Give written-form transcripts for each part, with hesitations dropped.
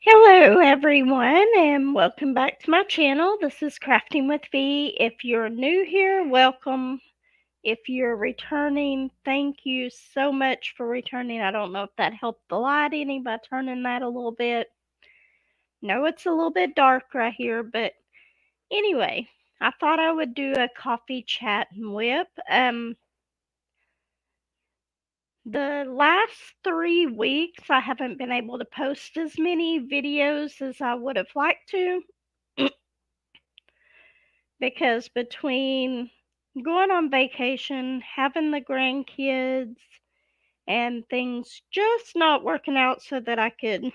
Hello everyone and welcome back to my channel. This is Crafting with V. If you're new here, welcome. If you're returning, thank you so much for returning. I don't know if that helped the light any by turning that a little bit. No, it's a little bit dark right here, but anyway, I thought I would do a coffee chat and whip. The last 3 weeks I haven't been able to post as many videos as I would have liked to. Because between going on vacation, having the grandkids, and things just not working out so that I could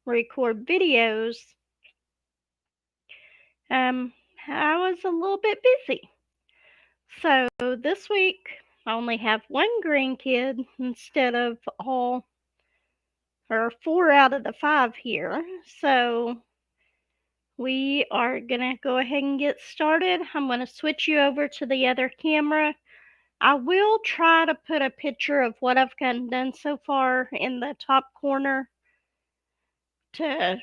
record videos, I was a little bit busy. So this week I only have one grandkid instead of all or 4 out of the 5 here. So we are gonna go ahead and get started. I'm gonna switch you over to the other camera. I will try to put a picture of what I've gotten done so far in the top corner to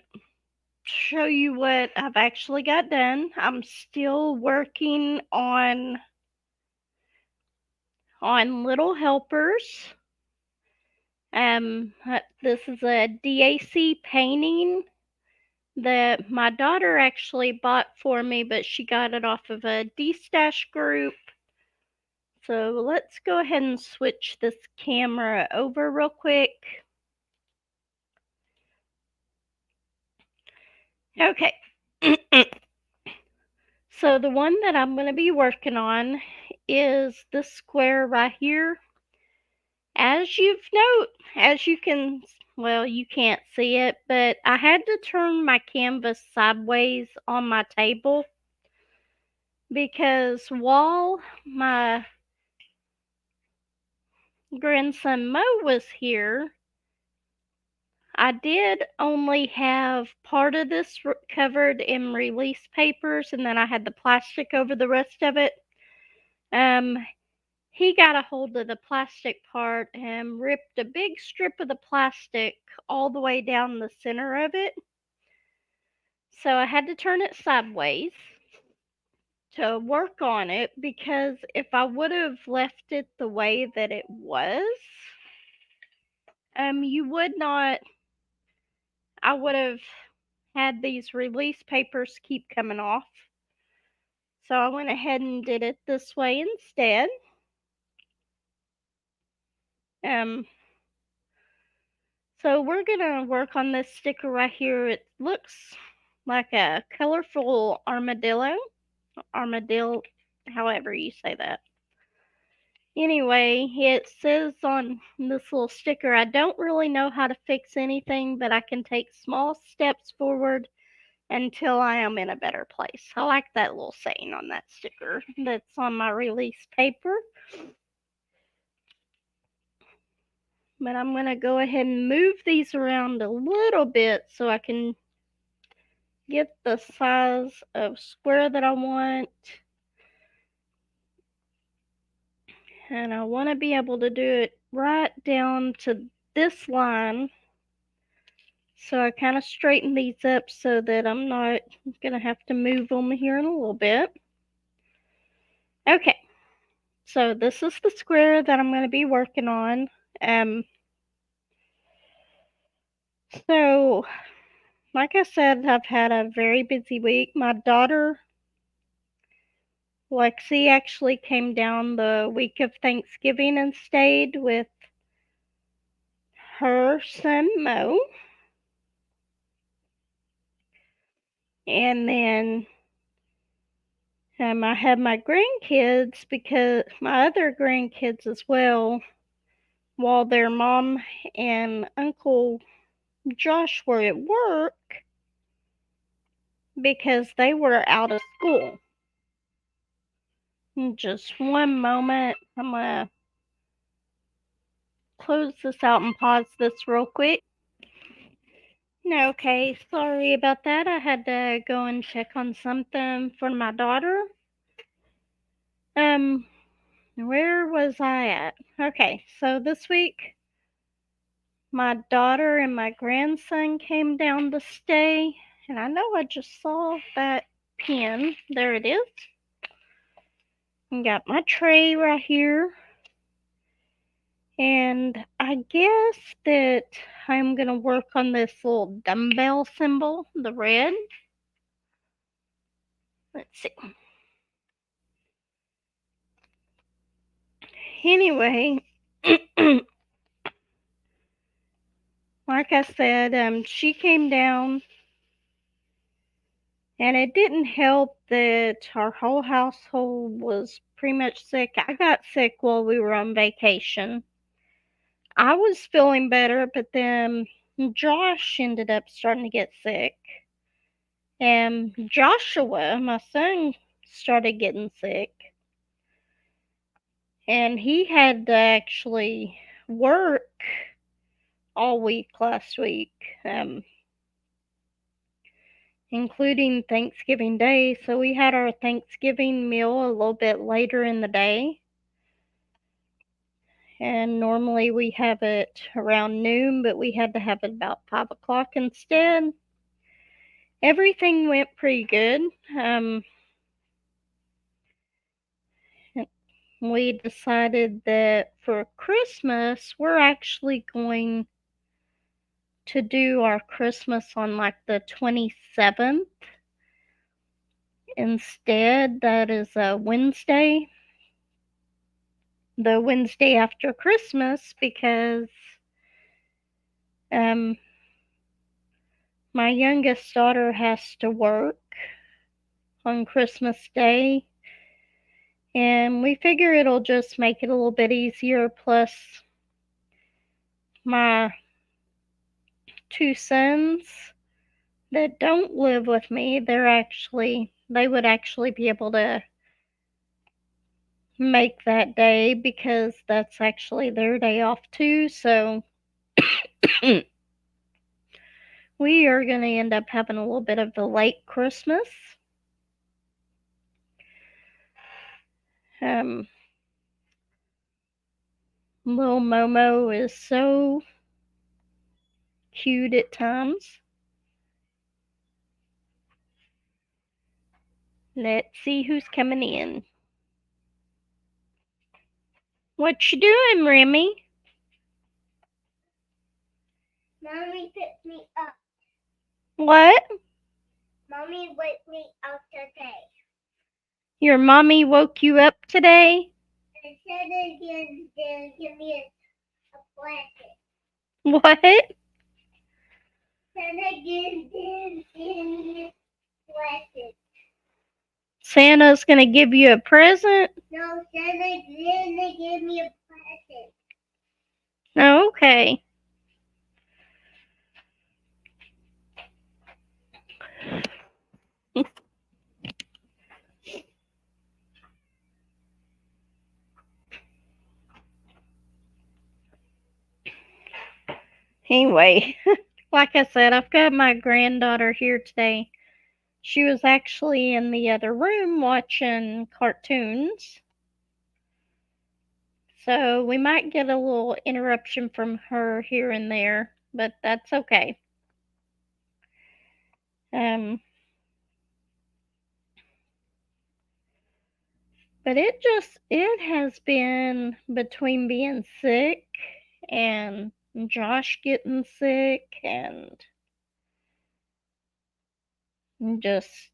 show you what I've actually got done. I'm still working on Little Helpers. This is a DAC painting that my daughter actually bought for me, but she got it off of a D-Stash group. So let's go ahead and switch this camera over real quick. Okay. So the one that I'm going to be working on is this square right here. As you can, well, you can't see it, but I had to turn my canvas sideways on my table because while my grandson Mo was here, I did only have part of this covered in release papers, and then I had the plastic over the rest of it. He got a hold of the plastic part and ripped a big strip of the plastic all the way down the center of it. So I had to turn it sideways to work on it, because if I would have left it the way that it was, you would not, I would have had these release papers keep coming off. So I went ahead and did it this way instead. So we're gonna work on this sticker right here. It looks like a colorful armadillo, however you say that. Anyway, it says on this little sticker, I don't really know how to fix anything, but I can take small steps forward until I am in a better place. I like that little saying on that sticker that's on my release paper. But I'm going to go ahead and move these around a little bit so I can get the size of square that I want. And I want to be able to do it right down to this line. So I kind of straighten these up so that I'm not going to have to move them here in a little bit. Okay, so this is the square that I'm going to be working on. So, like I said, I've had a very busy week. My daughter, Lexi, actually came down the week of Thanksgiving and stayed with her son Mo. And then I had my grandkids, because my other grandkids as well, while their mom and Uncle Josh were at work, because they were out of school. Just one moment. I'm going to close this out and pause this real quick. Okay, sorry about that. I had to go and check on something for my daughter. Where was I at? Okay, so this week my daughter and my grandson came down to stay, and I know I just saw that pen. There it is. I got my tray right here. And I guess that I'm going to work on this little dumbbell symbol, the red. Let's see. Anyway, like I said, she came down, and it didn't help that our whole household was pretty much sick. I got sick while we were on vacation. I was feeling better, but then Josh ended up starting to get sick. And Joshua, my son, started getting sick. And he had to actually work all week last week, including Thanksgiving Day. So we had our Thanksgiving meal a little bit later in the day. And normally we have it around noon, but we had to have it about 5 o'clock instead. Everything went pretty good. We decided that for Christmas, we're actually going to do our Christmas on like the 27th instead. That is a Wednesday, the Wednesday after Christmas, because my youngest daughter has to work on Christmas Day, and we figure it'll just make it a little bit easier. Plus, my two sons that don't live with me, they would actually be able to make that day because that's actually their day off too. So we are going to end up having a little bit of the late Christmas. Little Momo is so cute at times. Let's see who's coming in. What you doing, Remy? Mommy picked me up. What? Mommy woke me up today. Your mommy woke you up today? And said again, they'll give me a blanket. What? Said again, they'll give me a blanket. Santa's gonna give you a present? No, said again, they gave me a present. Oh, okay. Anyway, like I said, I've got my granddaughter here today. She was actually in the other room watching cartoons. So we might get a little interruption from her here and there, but that's okay. But it has been between being sick and Josh getting sick and just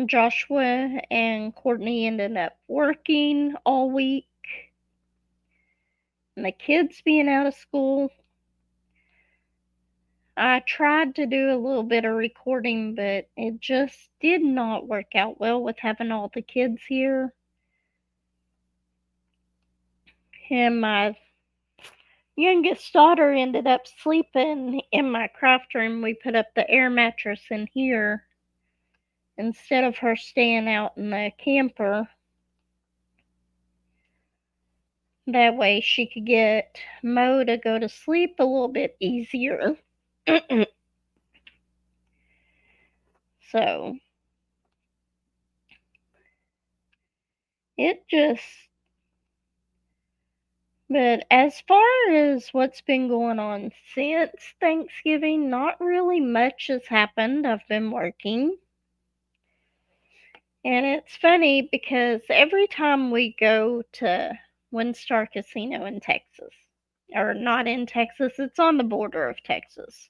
Joshua and Courtney ended up working all week and the kids being out of school. I tried to do a little bit of recording, but it just did not work out well with having all the kids here. And my youngest daughter ended up sleeping in my craft room. We put up the air mattress in here instead of her staying out in the camper. That way she could get Mo to go to sleep a little bit easier. So it just But as far as what's been going on since Thanksgiving, not really much has happened. I've been working. And it's funny because every time we go to Windstar Casino in Texas, or not in Texas, it's on the border of Texas.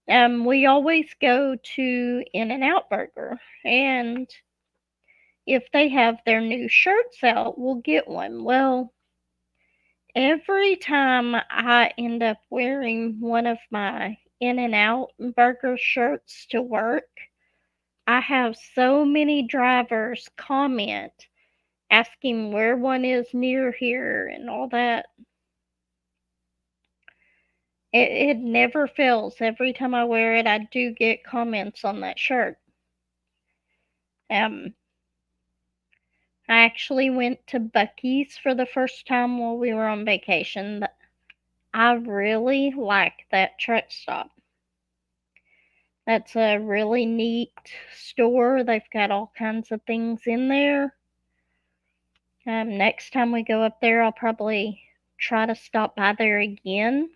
We always go to In-N-Out Burger, and if they have their new shirts out, we'll get one. Well, every time I end up wearing one of my In-N-Out Burger shirts to work, I have so many drivers comment asking where one is near here and all that. It never fails. Every time I wear it, I do get comments on that shirt. Um, I actually went to Buc-ee's for the first time while we were on vacation. I really like that truck stop. That's a really neat store. They've got all kinds of things in there. Next time we go up there, I'll probably try to stop by there again.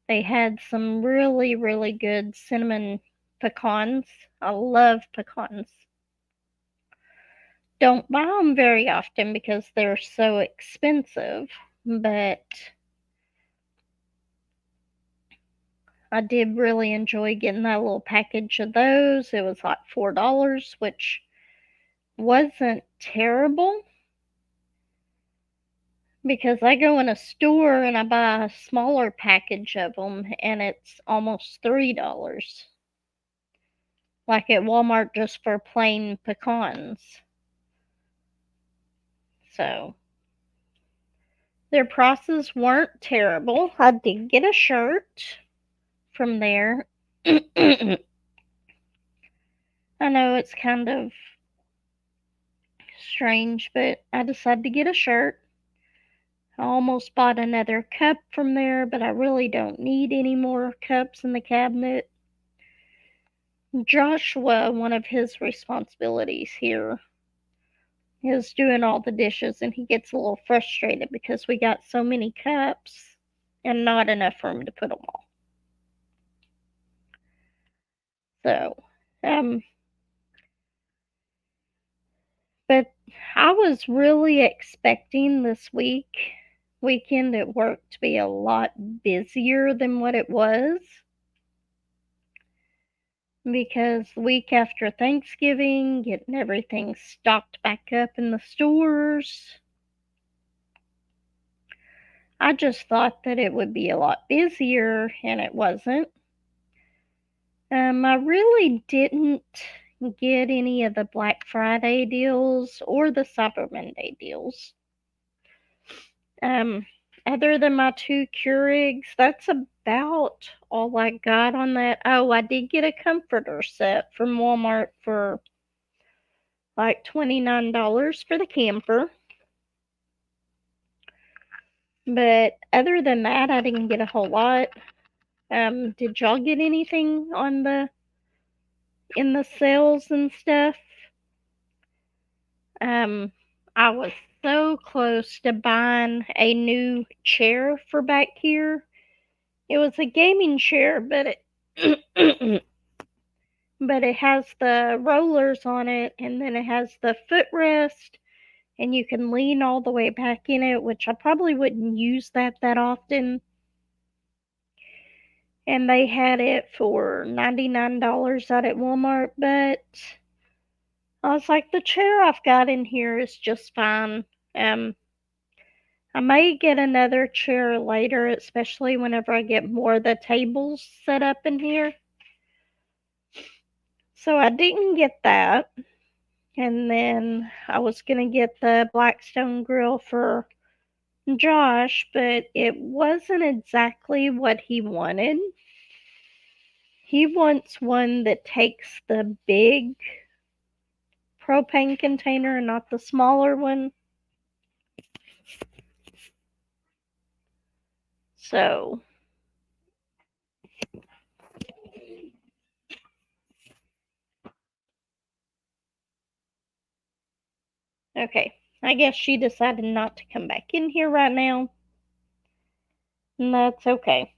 They had some really, really good cinnamon pecans. I love pecans. Don't buy them very often because they're so expensive, but I did really enjoy getting that little package of those. It was like $4, which wasn't terrible because I go in a store and I buy a smaller package of them and it's almost $3. Like at Walmart just for plain pecans. So their prices weren't terrible. I did get a shirt from there. I know it's kind of strange, but I decided to get a shirt. I almost bought another cup from there, but I really don't need any more cups in the cabinet. Joshua, one of his responsibilities here, is doing all the dishes, and he gets a little frustrated because we got so many cups and not enough room to put them all. So, but I was really expecting this weekend at work to be a lot busier than what it was because the week after Thanksgiving, getting everything stocked back up in the stores, I just thought that it would be a lot busier, and it wasn't. I really didn't get any of the Black Friday deals or the Cyber Monday deals. Um, Other than my two Keurigs, that's about all I got on that. Oh, I did get a comforter set from Walmart for like $29 for the camper. But other than that, I didn't get a whole lot. Did y'all get anything on in the sales and stuff? I was so close to buying a new chair for back here. It was a gaming chair, but it but it has the rollers on it, and then it has the footrest, and you can lean all the way back in it, which I probably wouldn't use that often. And they had it for $99 out at Walmart, but I was like, the chair I've got in here is just fine. I may get another chair later, especially whenever I get more of the tables set up in here. So I didn't get that. And then I was going to get the Blackstone grill for Josh, but it wasn't exactly what he wanted. He wants one that takes the big propane container and not the smaller one. So, okay. I guess she decided not to come back in here right now. And that's okay.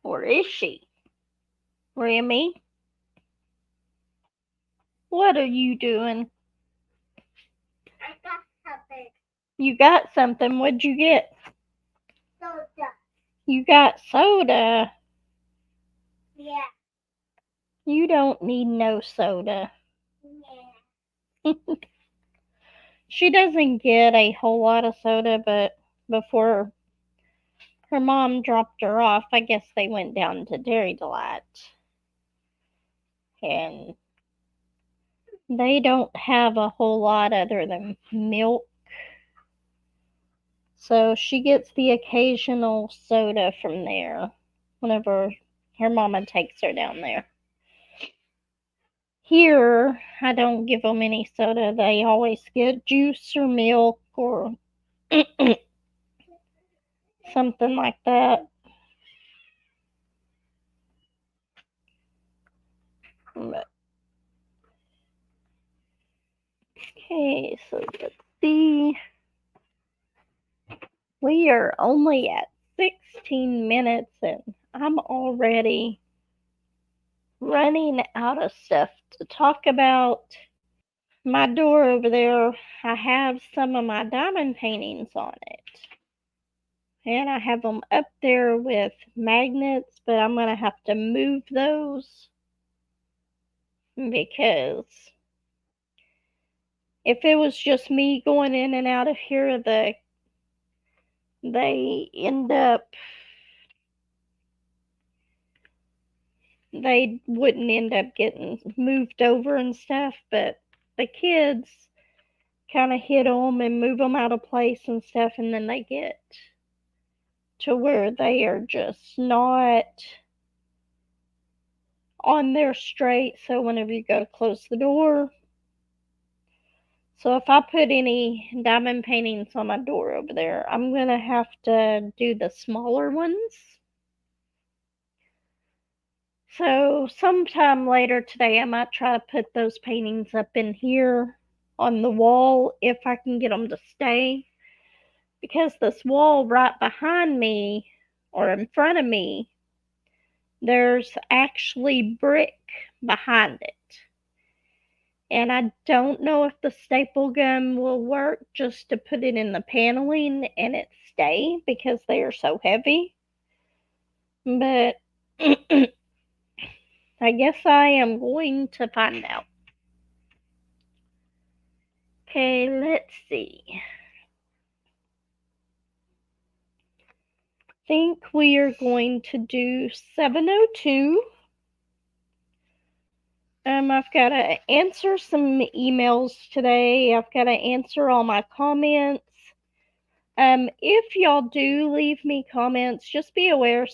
Or is she? Remy? What are you doing? I got something. You got something. What'd you get? Soda. You got soda. Yeah. You don't need no soda. Yeah. She doesn't get a whole lot of soda, but before her mom dropped her off, I guess they went down to Dairy Delight. And they don't have a whole lot other than milk. So she gets the occasional soda from there whenever her mama takes her down there. Here, I don't give them any soda. They always get juice or milk or something like that. But, okay, so let's see. We are only at 16 minutes and I'm already running out of stuff to talk about. My door over there, I have some of my diamond paintings on it. And I have them up there with magnets, but I'm going to have to move those because if it was just me going in and out of here, they wouldn't end up getting moved over and stuff, but the kids kind of hit them and move them out of place and stuff, and then they get to where they are just not on there straight. So whenever you go to close the door, so if I put any diamond paintings on my door over there, I'm going to have to do the smaller ones. So sometime later today, I might try to put those paintings up in here on the wall if I can get them to stay. Because this wall right behind me or in front of me, there's actually brick behind it. And I don't know if the staple gun will work just to put it in the paneling and it stay because they are so heavy. But I guess I am going to find out. Okay, let's see. I think we are going to do 702. I've got to answer some emails today. I've got to answer all my comments. If y'all do leave me comments, just be aware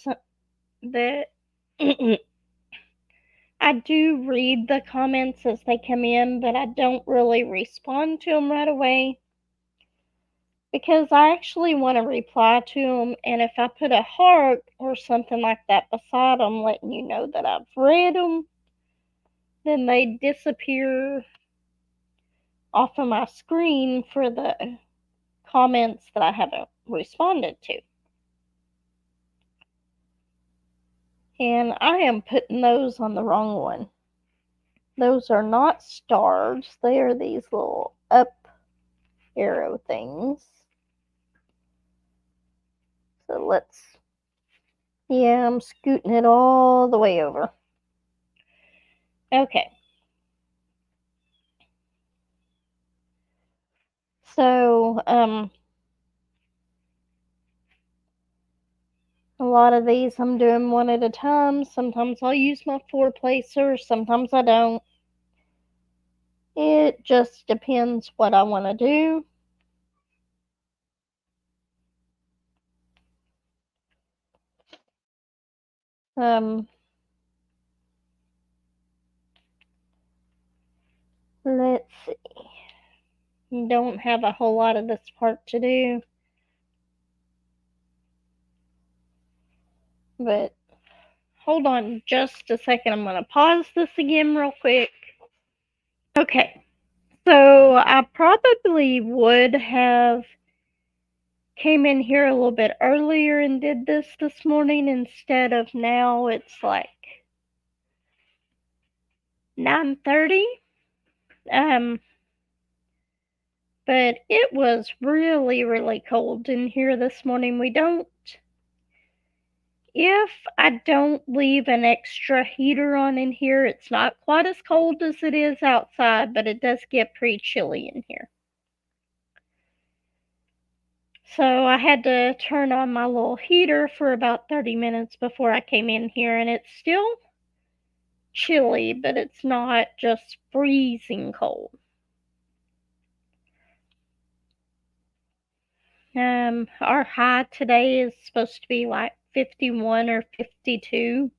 that I do read the comments as they come in, but I don't really respond to them right away because I actually want to reply to them. And if I put a heart or something like that beside them, letting you know that I've read them, then they disappear off of my screen for the comments that I haven't responded to. And I am putting those on the wrong one. Those are not stars. They are these little up arrow things. So I'm scooting it all the way over. Okay. So, a lot of these I'm doing one at a time. Sometimes I'll use my 4-placer, sometimes I don't. It just depends what I want to do. Let's see. Don't have a whole lot of this part to do. But hold on just a second. I'm going to pause this again real quick. Okay, So I probably would have came in here a little bit earlier and did this morning instead of now. It's like 9:30. But it was really, really cold in here this morning. If I don't leave an extra heater on in here, it's not quite as cold as it is outside, but it does get pretty chilly in here. So I had to turn on my little heater for about 30 minutes before I came in here, and it's still chilly, but it's not just freezing cold. Our high today is supposed to be like 51 or 52.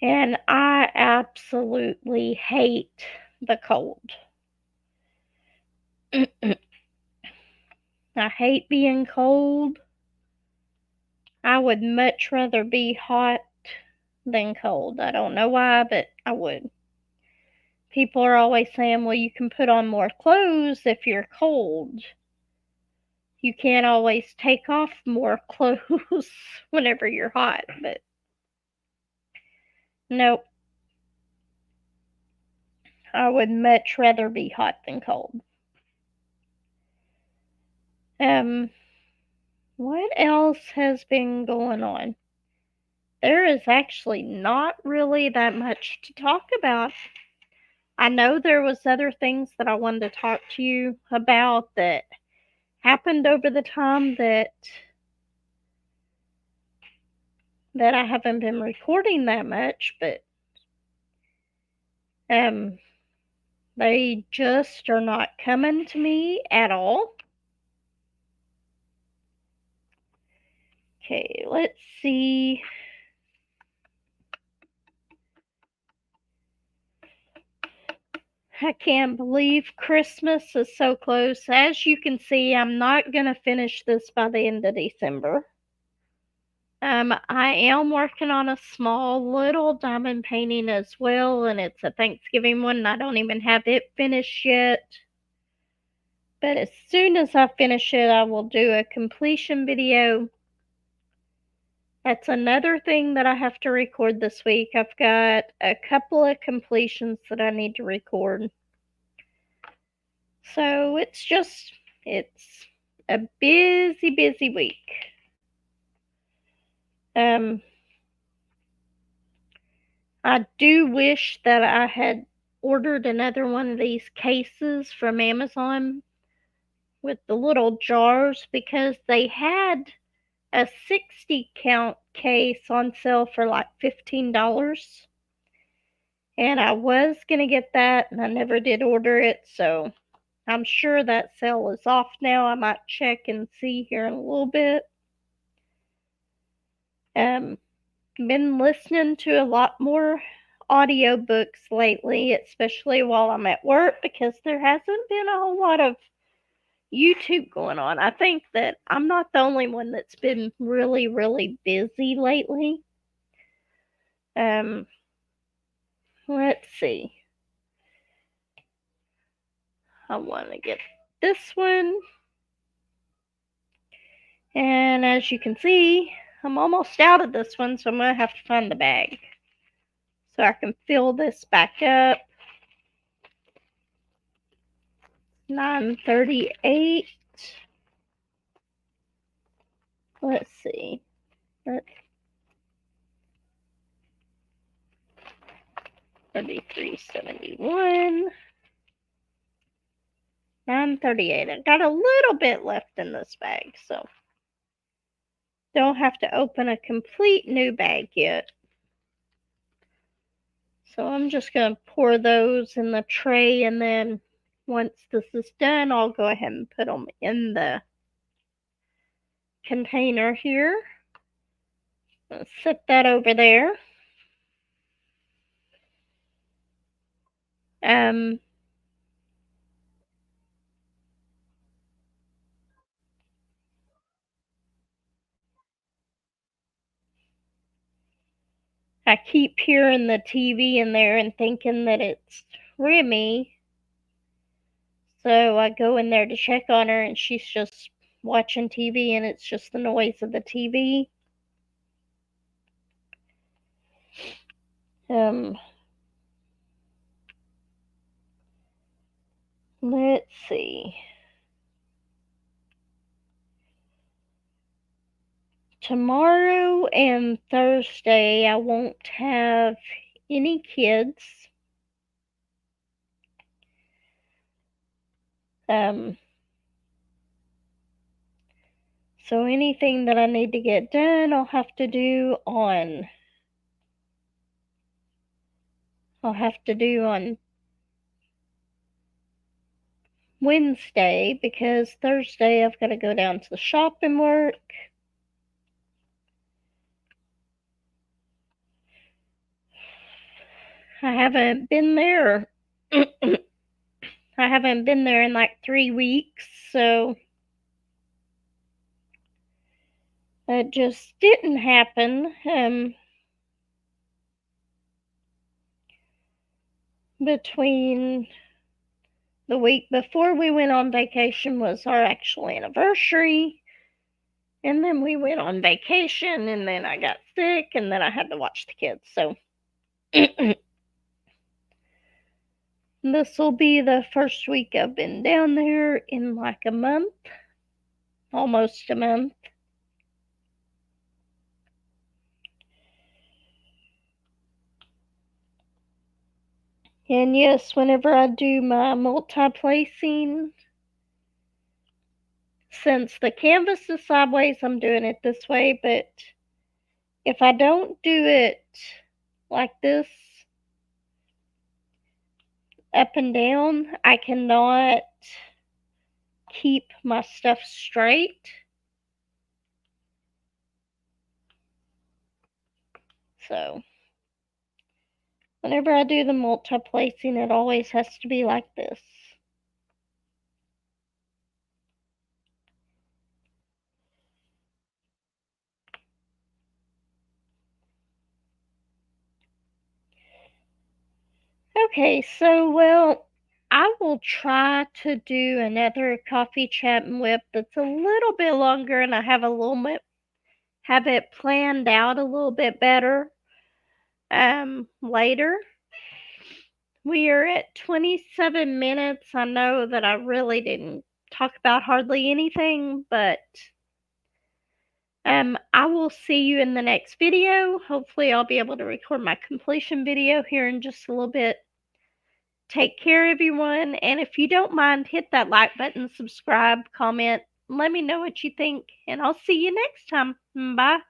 And I absolutely hate the cold. I hate being cold. I would much rather be hot than cold. I don't know why, but I would. People are always saying, well, you can put on more clothes if you're cold. You can't always take off more clothes whenever you're hot, but nope. I would much rather be hot than cold. What else has been going on? There is actually not really that much to talk about. I know there was other things that I wanted to talk to you about that happened over the time that I haven't been recording that much, but they just are not coming to me at all. Okay, let's see. I can't believe Christmas is so close. As you can see, I'm not going to finish this by the end of December. I am working on a small little diamond painting as well, and it's a Thanksgiving one. I don't even have it finished yet. But as soon as I finish it, I will do a completion video. That's another thing that I have to record this week. I've got a couple of completions that I need to record. So it's a busy, busy week. I do wish that I had ordered another one of these cases from Amazon with the little jars, because they had a 60 count case on sale for like $15. And I was going to get that, and I never did order it, so I'm sure that sale is off now. I might check and see here in a little bit. Been listening to a lot more audiobooks lately, especially while I'm at work, because there hasn't been a whole lot of YouTube going on. I think that I'm not the only one that's been really, really busy lately. Let's see. I want to get this one. And as you can see, I'm almost out of this one, so I'm going to have to find the bag so I can fill this back up. 9:38. Let's see. 33.71. 9:38. I got a little bit left in this bag, so don't have to open a complete new bag yet. So I'm just going to pour those in the tray, and then once this is done, I'll go ahead and put them in the container here. Let's set that over there. I keep hearing the TV in there and thinking that it's Remy. So I go in there to check on her, and she's just watching TV, and it's just the noise of the TV. Let's see. Tomorrow and Thursday, I won't have any kids. So anything that I need to get done, I'll have to do on Wednesday, because Thursday I've got to go down to the shop and work. I haven't been there. I haven't been there in like 3 weeks, so it just didn't happen. Between the week before we went on vacation was our actual anniversary, and then we went on vacation, and then I got sick, and then I had to watch the kids. So this will be the first week I've been down there in like a month, almost a month. And yes, whenever I do my multi-placing, since the canvas is sideways, I'm doing it this way, but if I don't do it like this, up and down, I cannot keep my stuff straight. So whenever I do the multi-placing, it always has to be like this. Okay, so well, I will try to do another coffee chat and WIP that's a little bit longer, and I have it planned out a little bit better later. We are at 27 minutes. I know that I really didn't talk about hardly anything, but I will see you in the next video. Hopefully I'll be able to record my completion video here in just a little bit. Take care, everyone, and if you don't mind, hit that like button, subscribe, comment, let me know what you think, and I'll see you next time. Bye.